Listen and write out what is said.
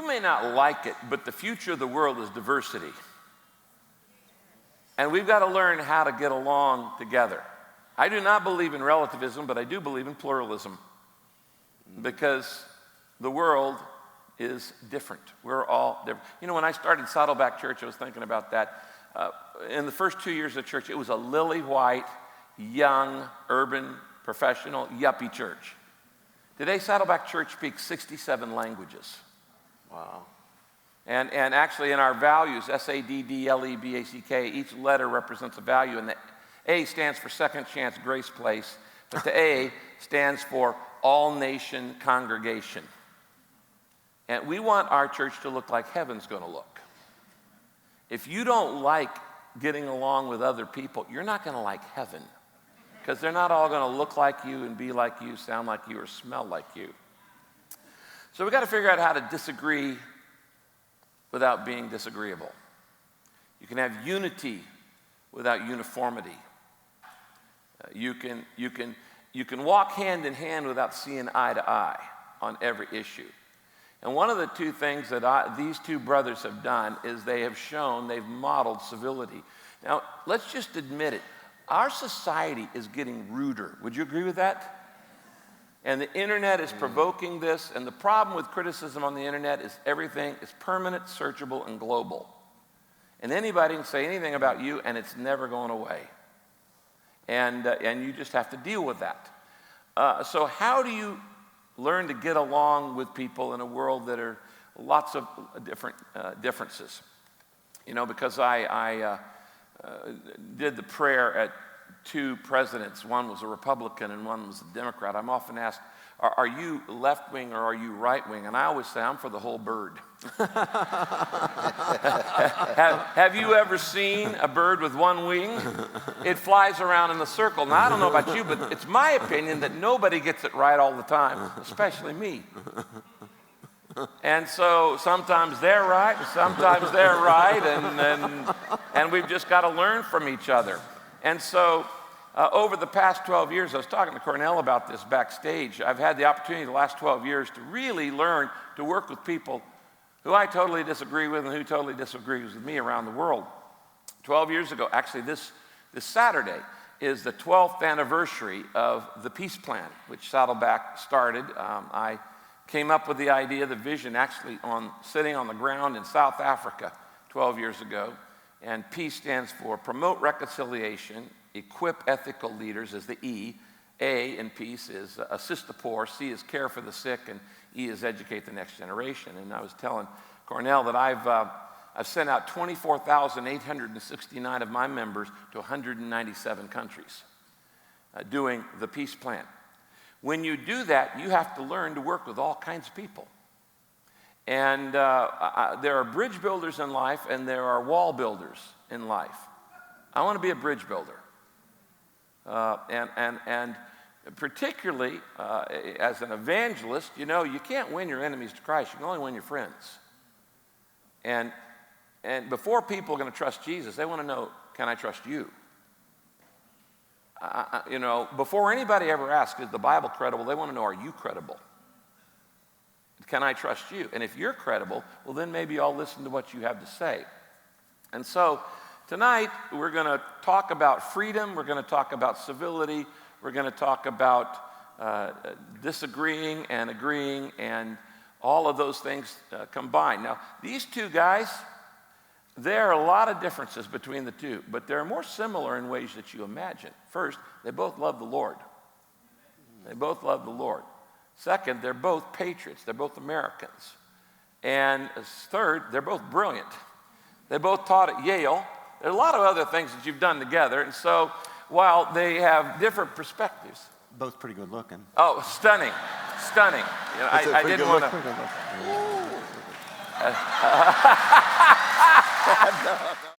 You may not like it, but the future of the world is diversity. And we've got to learn how to get along together. I do not believe in relativism, but I do believe in pluralism. Because the world is different. We're all different. You know, when I started Saddleback Church, I was thinking about that. In the first 2 years of church, it was a lily-white, young, urban, professional, yuppie church. Today, Saddleback Church speaks 67 languages. Wow. And actually in our values, S-A-D-D-L-E-B-A-C-K, each letter represents a value. And the A stands for Second Chance Grace Place, but the A stands for All Nation Congregation. And we want our church to look like heaven's going to look. If you don't like getting along with other people, you're not going to like heaven, because they're not all going to look like you and be like you, sound like you, or smell like you. So we've got to figure out how to disagree without being disagreeable. You can have unity without uniformity. You can walk hand in hand without seeing eye to eye on every issue. And one of the two things that these two brothers have done is they've modeled civility. Now, let's just admit it. Our society is getting ruder. Would you agree with that? And the internet is provoking this. And the problem with criticism on the internet is everything is permanent, searchable, and global. And anybody can say anything about you, and it's never going away. And you just have to deal with that. So how do you learn to get along with people in a world that are lots of different differences? You know, because I did the prayer at two presidents. One was a Republican and one was a Democrat. I'm often asked, are you left-wing or are you right-wing? And I always say, I'm for the whole bird. Have you ever seen a bird with one wing? It flies around in a circle. Now, I don't know about you, but it's my opinion that nobody gets it right all the time, especially me. And so sometimes they're right, and sometimes they're right, and we've just got to learn from each other. And so over the past 12 years, I was talking to Cornell about this backstage. I've had the opportunity the last 12 years to really learn to work with people who I totally disagree with and who totally disagrees with me around the world. 12 years ago, actually this Saturday, is the 12th anniversary of the Peace Plan, which Saddleback started. I came up with the idea, the vision, actually sitting on the ground in South Africa 12 years ago. And peace stands for promote reconciliation, equip ethical leaders is the E. A in peace is assist the poor, C is care for the sick, and E is educate the next generation. And I was telling Cornell that I've sent out 24,869 of my members to 197 countries doing the Peace Plan. When you do that, you have to learn to work with all kinds of people. And there are bridge builders in life, and there are wall builders in life. I want to be a bridge builder. And particularly as an evangelist, you know, you can't win your enemies to Christ. You can only win your friends. And before people are going to trust Jesus, they want to know, can I trust you? You know, before anybody ever asks, is the Bible credible? They want to know, are you credible? Can I trust you? And if you're credible, well, then maybe I'll listen to what you have to say. And so tonight, we're going to talk about freedom. We're going to talk about civility. We're going to talk about disagreeing and agreeing and all of those things combined. Now, these two guys, there are a lot of differences between the two, but they're more similar in ways that you imagine. First, they both love the Lord. They both love the Lord. Second, they're both patriots. They're both Americans. And third, they're both brilliant. They both taught at Yale. There are a lot of other things that you've done together. And so while they have different perspectives. Both pretty good looking. Oh, stunning. Stunning. You know, I didn't want to.